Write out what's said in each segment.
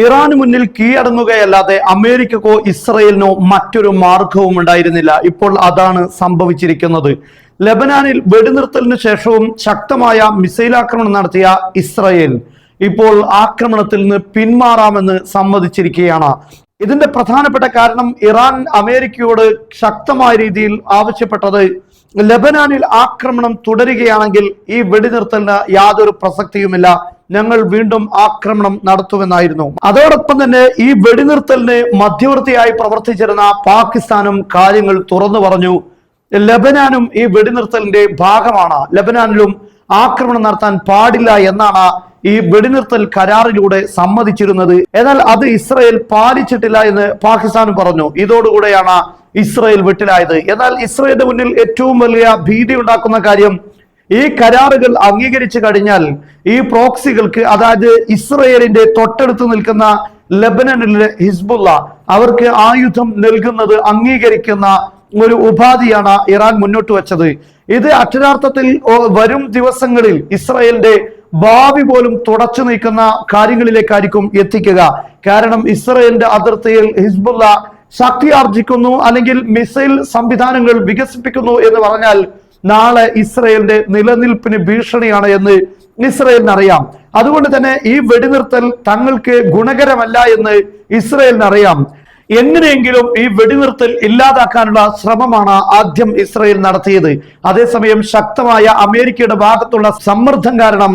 ഇറാന് മുന്നിൽ കീഴടങ്ങുകയല്ലാതെ അമേരിക്കക്കോ ഇസ്രയേലിനോ മറ്റൊരു മാർഗവും ഉണ്ടായിരുന്നില്ല. ഇപ്പോൾ അതാണ് സംഭവിച്ചിരിക്കുന്നത്. ലെബനാനിൽ വെടിനിർത്തലിന് ശേഷവും ശക്തമായ മിസൈൽ ആക്രമണം നടത്തിയ ഇസ്രയേൽ ഇപ്പോൾ ആക്രമണത്തിൽ നിന്ന് പിന്മാറാമെന്ന് സമ്മതിച്ചിരിക്കുകയാണ്. ഇതിന്റെ പ്രധാനപ്പെട്ട കാരണം ഇറാൻ അമേരിക്കയോട് ശക്തമായ രീതിയിൽ ആവശ്യപ്പെട്ടത് ലെബനാനിൽ ആക്രമണം തുടരുകയാണെങ്കിൽ ഈ വെടിനിർത്തലിന് യാതൊരു പ്രസക്തിയുമില്ല, ഞങ്ങൾ വീണ്ടും ആക്രമണം നടത്തുമെന്നായിരുന്നു. അതോടൊപ്പം തന്നെ ഈ വെടിനിർത്തലിന് മധ്യവർത്തിയായി പ്രവർത്തിച്ചിരുന്ന പാകിസ്ഥാനും കാര്യങ്ങൾ തുറന്നു പറഞ്ഞു. ലെബനാനും ഈ വെടിനിർത്തലിന്റെ ഭാഗമാണ്, ലെബനാനിലും ആക്രമണം നടത്താൻ പാടില്ല എന്നാണ് ഈ വെടിനിർത്തൽ കരാറിലൂടെ സമ്മതിച്ചിരുന്നത്. എന്നാൽ അത് ഇസ്രയേൽ പാലിച്ചിട്ടില്ല എന്ന് പാകിസ്ഥാനും പറഞ്ഞു. ഇതോടുകൂടെയാണ് ഇസ്രയേൽ വെട്ടിലായത്. എന്നാൽ ഇസ്രയേലിന്റെ മുന്നിൽ ഏറ്റവും വലിയ ഭീതി ഉണ്ടാക്കുന്ന കാര്യം, ഈ കരാറുകൾ അംഗീകരിച്ചു കഴിഞ്ഞാൽ ഈ പ്രോക്സികൾക്ക്, അതായത് ഇസ്രയേലിന്റെ തൊട്ടടുത്ത് നിൽക്കുന്ന ലെബനനിലെ ഹിസ്ബുള്ള, അവർക്ക് ആയുധം നൽകുന്നത് അംഗീകരിക്കുന്ന ഒരു ഉപാധിയാണ് ഇറാൻ മുന്നോട്ട് വെച്ചത്. ഇത് അക്ഷരാർത്ഥത്തിൽ വരും ദിവസങ്ങളിൽ ഇസ്രയേലിന്റെ ഭാവി പോലും തുടച്ചു നീക്കുന്ന കാര്യങ്ങളിലേക്കായിരിക്കും എത്തിക്കുക. കാരണം ഇസ്രയേലിന്റെ അതിർത്തിയിൽ ഹിസ്ബുള്ള ശക്തി ആർജിക്കുന്നു, അല്ലെങ്കിൽ മിസൈൽ സംവിധാനങ്ങൾ വികസിപ്പിക്കുന്നു എന്ന് പറഞ്ഞാൽ നാളെ ഇസ്രയേലിന്റെ നിലനിൽപ്പിന് ഭീഷണിയാണ് എന്ന് ഇസ്രയേലിനറിയാം. അതുകൊണ്ട് തന്നെ ഈ വെടിനിർത്തൽ തങ്ങൾക്ക് ഗുണകരമല്ല എന്ന് ഇസ്രയേലിനറിയാം. എങ്ങനെയെങ്കിലും ഈ വെടിനിർത്തൽ ഇല്ലാതാക്കാനുള്ള ശ്രമമാണ് ആദ്യം ഇസ്രയേൽ നടത്തിയത്. അതേസമയം ശക്തമായ അമേരിക്കയുടെ ഭാഗത്തുള്ള സമ്മർദ്ദം കാരണം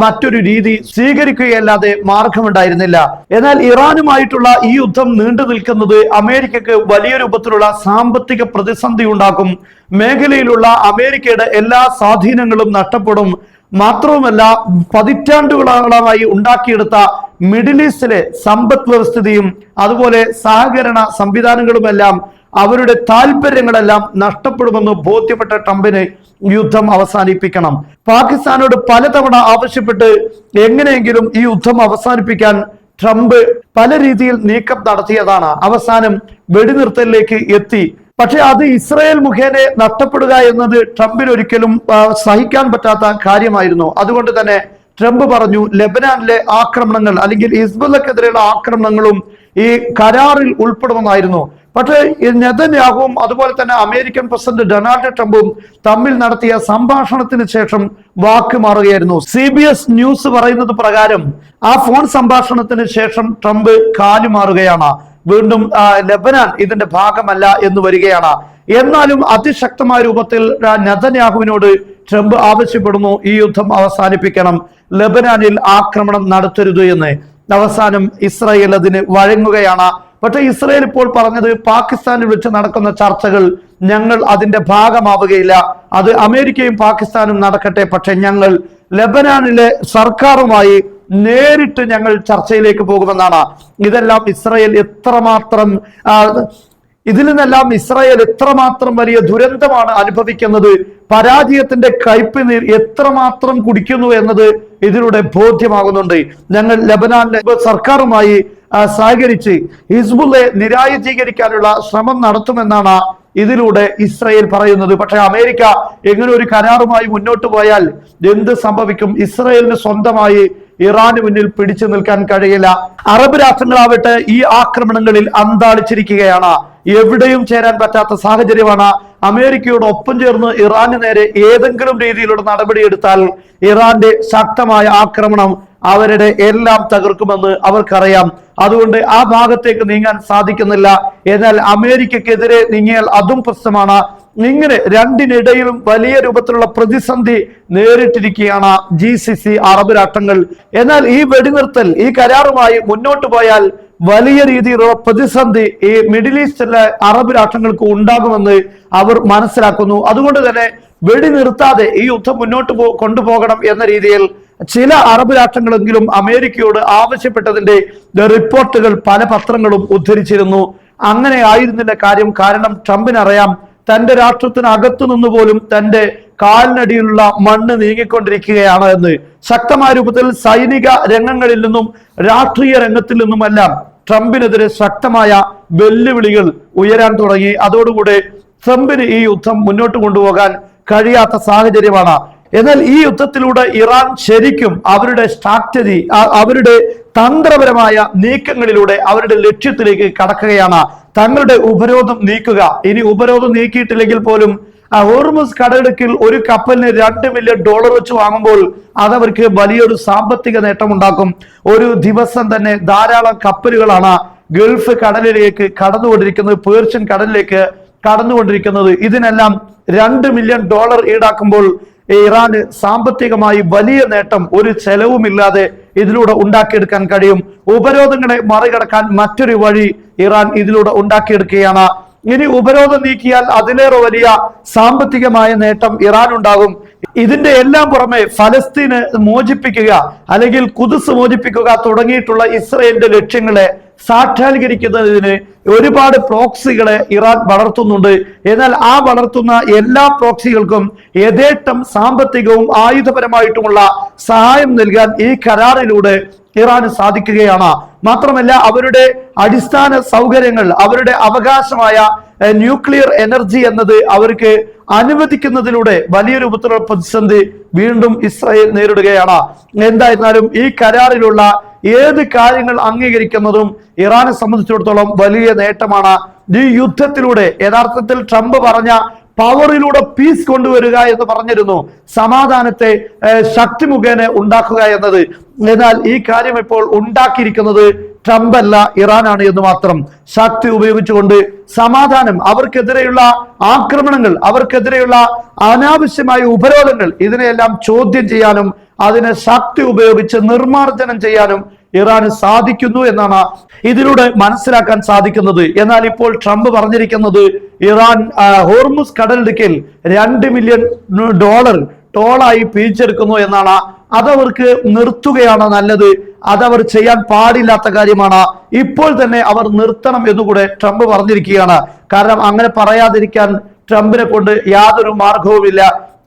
മറ്റൊരു രീതി സ്വീകരിക്കുകയല്ലാതെ മാർഗമുണ്ടായിരുന്നില്ല. എന്നാൽ ഇറാനുമായിട്ടുള്ള ഈ യുദ്ധം നീണ്ടു നിൽക്കുന്നത് അമേരിക്കക്ക് വലിയ രൂപത്തിലുള്ള സാമ്പത്തിക പ്രതിസന്ധി ഉണ്ടാക്കും. മേഖലയിലുള്ള അമേരിക്കയുടെ എല്ലാ സ്വാധീനങ്ങളും നഷ്ടപ്പെടും. മാത്രവുമല്ല, പതിറ്റാണ്ടുകളായി ഉണ്ടാക്കിയെടുത്ത മിഡിൽ ഈസ്റ്റിലെ സമ്പദ് വ്യവസ്ഥിതിയും അതുപോലെ സഹകരണ സംവിധാനങ്ങളുമെല്ലാം, അവരുടെ താല്പര്യങ്ങളെല്ലാം നഷ്ടപ്പെടുമെന്ന് ബോധ്യപ്പെട്ട ട്രംപിന് യുദ്ധം അവസാനിപ്പിക്കണം. പാകിസ്ഥാനോട് പലതവണ ആവശ്യപ്പെട്ട് എങ്ങനെയെങ്കിലും ഈ യുദ്ധം അവസാനിപ്പിക്കാൻ ട്രംപ് പല രീതിയിൽ നീക്കം നടത്തിയതാണ്. അവസാനം വെടിനിർത്തലിലേക്ക് എത്തി. പക്ഷെ അത് ഇസ്രയേൽ മുഖേന നഷ്ടപ്പെടുക എന്നത് ട്രംപിന് ഒരിക്കലും സഹിക്കാൻ പറ്റാത്ത കാര്യമായിരുന്നു. അതുകൊണ്ട് തന്നെ ട്രംപ് പറഞ്ഞു, ലെബനാനിലെ ആക്രമണങ്ങൾ അല്ലെങ്കിൽ ഹിസ്ബുള്ളക്കെതിരെയുള്ള ആക്രമണങ്ങളും ഈ കരാറിൽ ഉൾപ്പെടുമെന്നായിരുന്നു. പക്ഷേ നെതന്യാഹുവും അതുപോലെ തന്നെ അമേരിക്കൻ പ്രസിഡന്റ് ഡൊണാൾഡ് ട്രംപും തമ്മിൽ നടത്തിയ സംഭാഷണത്തിന് ശേഷം വാക്ക് മാറുകയായിരുന്നു. CBS ന്യൂസ് പറയുന്നത് പ്രകാരം ആ ഫോൺ സംഭാഷണത്തിന് ശേഷം ട്രംപ് കാലുമാറുകയാണ്. വീണ്ടും ലെബനാൻ ഇതിന്റെ ഭാഗമല്ല എന്ന് വരികയാണ്. എന്നാലും അതിശക്തമായ രൂപത്തിൽ നെതന്യാഹുവിനോട് ട്രംപ് ആവശ്യപ്പെടുന്നു, ഈ യുദ്ധം അവസാനിപ്പിക്കണം, ലെബനാനിൽ ആക്രമണം നടത്തരുത് എന്ന്. അവസാനം ഇസ്രായേൽ അതിന് വഴങ്ങുകയാണ്. പക്ഷെ ഇസ്രായേൽ ഇപ്പോൾ പറഞ്ഞത്, പാകിസ്ഥാനിൽ വെച്ച് നടക്കുന്ന ചർച്ചകൾ ഞങ്ങൾ അതിന്റെ ഭാഗമാവുകയില്ല, അത് അമേരിക്കയും പാകിസ്ഥാനും നടക്കട്ടെ, പക്ഷെ ഞങ്ങൾ ലെബനാനിലെ സർക്കാരുമായി നേരിട്ട് ഞങ്ങൾ ചർച്ചയിലേക്ക് പോകുമെന്നാണ്. ഇതെല്ലാം ഇസ്രായേൽ എത്രമാത്രം ഇതിൽ നിന്നെല്ലാം ഇസ്രായേൽ എത്രമാത്രം വലിയ ദുരന്തമാണ് അനുഭവിക്കുന്നത്, പരാജയത്തിന്റെ കയ്പ് എത്രമാത്രം കുടിക്കുന്നു എന്നത് ഇതിലൂടെ ബോധ്യമാകുന്നുണ്ട്. ഞങ്ങൾ ലെബനാനിലെ സർക്കാരുമായി സഹകരിച്ച് ഹിസ്ബുള്ളയെ നിരായുധീകരിക്കാനുള്ള ശ്രമം നടത്തുമെന്നാണ് ഇതിലൂടെ ഇസ്രായേൽ പറയുന്നത്. പക്ഷെ അമേരിക്ക എങ്ങനെ ഒരു കരാറുമായി മുന്നോട്ട് പോയാൽ എന്ത് സംഭവിക്കും? ഇസ്രായേലിന് സ്വന്തമായി ഇറാന് മുന്നിൽ പിടിച്ചു നിൽക്കാൻ കഴിയില്ല. അറബ് രാഷ്ട്രങ്ങളാവട്ടെ ഈ ആക്രമണങ്ങളിൽ അന്താളിച്ചിരിക്കുകയാണ്. എവിടെയും ചേരാൻ പറ്റാത്ത സാഹചര്യമാണ്. അമേരിക്കയോട് ഒപ്പം ചേർന്ന് ഇറാന് നേരെ ഏതെങ്കിലും രീതിയിലുള്ള നടപടിയെടുത്താൽ ഇറാന്റെ ശക്തമായ ആക്രമണം അവരുടെ എല്ലാം തകർക്കുമെന്ന് അവർക്കറിയാം. അതുകൊണ്ട് ആ ഭാഗത്തേക്ക് നീങ്ങാൻ സാധിക്കുന്നില്ല. എന്നാൽ അമേരിക്കക്കെതിരെ നീങ്ങിയാൽ അതും പ്രശ്നമാണ്. ഇങ്ങനെ രണ്ടിനിടയിലും വലിയ രൂപത്തിലുള്ള പ്രതിസന്ധി നേരിട്ടിരിക്കുകയാണ് GCC അറബ് രാഷ്ട്രങ്ങൾ. എന്നാൽ ഈ വെടിനിർത്തൽ, ഈ കരാറുമായി മുന്നോട്ട് പോയാൽ വലിയ രീതിയിലുള്ള പ്രതിസന്ധി ഈ മിഡിൽ ഈസ്റ്റിലെ അറബ് രാഷ്ട്രങ്ങൾക്ക് ഉണ്ടാകുമെന്ന് അവർ മനസ്സിലാക്കുന്നു. അതുകൊണ്ട് തന്നെ വെടിനിർത്താതെ ഈ യുദ്ധം മുന്നോട്ട് കൊണ്ടുപോകണം എന്ന രീതിയിൽ ചില അറബ് രാഷ്ട്രങ്ങളെങ്കിലും അമേരിക്കയോട് ആവശ്യപ്പെട്ടതിന്റെ റിപ്പോർട്ടുകൾ പല പത്രങ്ങളും ഉദ്ധരിച്ചിരുന്നു. അങ്ങനെ ആയിരുന്നില്ല കാര്യം. കാരണം ട്രംപിനറിയാം, തന്റെ രാഷ്ട്രത്തിനകത്തു നിന്ന് പോലും തന്റെ കാലിനടിയിലുള്ള മണ്ണ് നീങ്ങിക്കൊണ്ടിരിക്കുകയാണ് എന്ന്. ശക്തമായ രൂപത്തിൽ സൈനിക രംഗങ്ങളിൽ നിന്നും രാഷ്ട്രീയ രംഗത്തിൽ നിന്നുമെല്ലാം ട്രംപിനെതിരെ ശക്തമായ വെല്ലുവിളികൾ ഉയരാൻ തുടങ്ങി. അതോടുകൂടെ ട്രംപിന് ഈ യുദ്ധം മുന്നോട്ട് കൊണ്ടുപോകാൻ കഴിയാത്ത സാഹചര്യമാണ്. എന്നാൽ ഈ യുദ്ധത്തിലൂടെ ഇറാൻ ശരിക്കും അവരുടെ സ്ട്രാറ്റജി, അവരുടെ തന്ത്രപരമായ നീക്കങ്ങളിലൂടെ അവരുടെ ലക്ഷ്യത്തിലേക്ക് കടക്കുകയാണ്. തങ്ങളുടെ ഉപരോധം നീക്കുക. ഇനി ഉപരോധം നീക്കിയിട്ടില്ലെങ്കിൽ പോലും ഹോർമുസ് കടലിടുക്കിൽ ഒരു കപ്പലിന് $2 മില്യൺ വെച്ച് വാങ്ങുമ്പോൾ അതവർക്ക് വലിയൊരു സാമ്പത്തിക നേട്ടം ഉണ്ടാക്കും. ഒരു ദിവസം തന്നെ ധാരാളം കപ്പലുകളാണ് ഗൾഫ് കടലിലേക്ക് കടന്നുകൊണ്ടിരിക്കുന്നത്, പേർഷ്യൻ കടലിലേക്ക് കടന്നുകൊണ്ടിരിക്കുന്നത്. ഇതിനെല്ലാം $2 മില്യൺ ഈടാക്കുമ്പോൾ ഇറാന് സാമ്പത്തികമായി വലിയ നേട്ടം ഒരു ചെലവുമില്ലാതെ ഇതിലൂടെ ഉണ്ടാക്കിയെടുക്കാൻ കഴിയും. ഉപരോധങ്ങളെ മറികടക്കാൻ മറ്റൊരു വഴി ഇറാൻ ഇതിലൂടെ ഉണ്ടാക്കിയെടുക്കുകയാണ്. ഇനി ഉപരോധം നീക്കിയാൽ അതിലേറെ വലിയ സാമ്പത്തികമായ നേട്ടം ഇറാൻ ഉണ്ടാകും. ഇതിന്റെ എല്ലാം പുറമെ ഫലസ്തീന് മോചിപ്പിക്കുക അല്ലെങ്കിൽ ഖുദ്സ് മോചിപ്പിക്കുക തുടങ്ങിയിട്ടുള്ള ഇസ്രയേലിന്റെ ലക്ഷ്യങ്ങളെ സാക്ഷാത്കരിക്കുന്നതിന് ഒരുപാട് പ്രോക്സികളെ ഇറാൻ വളർത്തുന്നുണ്ട്. എന്നാൽ ആ വളർത്തുന്ന എല്ലാ പ്രോക്സികൾക്കും യഥേഷ്ടം സാമ്പത്തികവും ആയുധപരമായിട്ടുമുള്ള സഹായം നൽകാൻ ഈ കരാറിലൂടെ ഇറാന് സാധിക്കുകയാണ്. മാത്രമല്ല അവരുടെ അടിസ്ഥാന സൗകര്യങ്ങൾ, അവരുടെ അവകാശമായ ന്യൂക്ലിയർ എനർജി എന്നത് അവർക്ക് അനുവദിക്കുന്നതിലൂടെ വലിയ രൂപത്തിലുള്ള പ്രതിസന്ധി വീണ്ടും ഇസ്രായേൽ നേരിടുകയാണ്. എന്തായിരുന്നാലും ഈ കരാറിലുള്ള ഏത് കാര്യങ്ങൾ അംഗീകരിക്കുന്നതും ഇറാനെ സംബന്ധിച്ചിടത്തോളം വലിയ നേട്ടമാണ്. ഈ യുദ്ധത്തിലൂടെ യഥാർത്ഥത്തിൽ ട്രംപ് പറഞ്ഞ പവറിലൂടെ പീസ് കൊണ്ടുവരിക എന്ന് പറഞ്ഞിരുന്നു, സമാധാനത്തെ ശക്തി മുഖേന ഉണ്ടാക്കുക എന്നത്. എന്നാൽ ഈ കാര്യം ഇപ്പോൾ ഉണ്ടാക്കിയിരിക്കുന്നത് ട്രംപ് അല്ല, ഇറാനാണ് എന്ന് മാത്രം. ശക്തി ഉപയോഗിച്ചുകൊണ്ട് സമാധാനം, അവർക്കെതിരെയുള്ള ആക്രമണങ്ങൾ, അവർക്കെതിരെയുള്ള അനാവശ്യമായ ഉപരോധങ്ങൾ, ഇതിനെയെല്ലാം ചോദ്യം ചെയ്യാനും അതിനെ ശക്തി ഉപയോഗിച്ച് നിർമ്മാർജ്ജനം ചെയ്യാനും ഇറാന് സാധിക്കുന്നു എന്നാണ് ഇതിലൂടെ മനസ്സിലാക്കാൻ സാധിക്കുന്നത്. എന്നാൽ ഇപ്പോൾ ട്രംപ് പറഞ്ഞിരിക്കുന്നത് ഇറാൻ ഹോർമുസ് കടലിടുക്കിൽ $2 മില്യൺ ടോളായി പിരിച്ചെടുക്കുന്നു എന്നാണ്. അതവർക്ക് നിർത്തുകയാണ് നല്ലത്. അതവർ ചെയ്യാൻ പാടില്ലാത്ത കാര്യമാണ്. ഇപ്പോൾ തന്നെ അവർ നിർത്തണം എന്നുകൂടെ ട്രംപ് പറഞ്ഞിരിക്കുകയാണ്. കാരണം അങ്ങനെ പറയാതിരിക്കാൻ ട്രംപിനെ കൊണ്ട് യാതൊരു മാർഗവുമില്ല.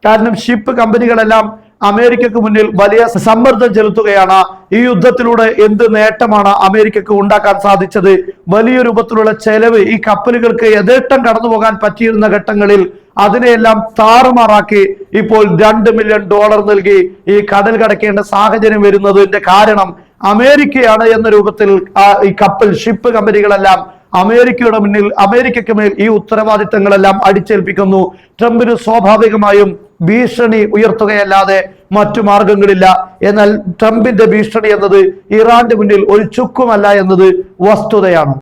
കാരണം ഷിപ്പ് കമ്പനികളെല്ലാം അമേരിക്കക്ക് മുന്നിൽ വലിയ സമ്മർദ്ദം ചെലുത്തുകയാണ്. ഈ യുദ്ധത്തിലൂടെ എന്ത് നേട്ടമാണ് അമേരിക്കക്ക് ഉണ്ടാക്കാൻ സാധിച്ചത്? വലിയ രൂപത്തിലുള്ള ചെലവ് ഈ കപ്പലുകൾക്ക് യഥേഷ്ടം കടന്നു പോകാൻ പറ്റിയിരുന്ന ഘട്ടങ്ങളിൽ അതിനെയെല്ലാം താറുമാറാക്കി ഇപ്പോൾ $2 മില്യൺ നൽകി ഈ കടൽ കടക്കേണ്ട സാഹചര്യം വരുന്നതിന്റെ കാരണം അമേരിക്കയാണ് എന്ന രൂപത്തിൽ ഈ ഷിപ്പ് കമ്പനികളെല്ലാം അമേരിക്കയ്ക്ക് മേൽ ഈ ഉത്തരവാദിത്തങ്ങളെല്ലാം അടിച്ചേൽപ്പിക്കുന്നു. ട്രംപിന് സ്വാഭാവികമായും ഭീഷണി ഉയർത്തുകയല്ലാതെ മറ്റു മാർഗങ്ങളില്ല. എന്നാൽ ട്രംപിന്റെ ഭീഷണി എന്നത് ഇറാന്റെ മുന്നിൽ ഒരു ചുക്കുമല്ല എന്നത് വസ്തുതയാണ്.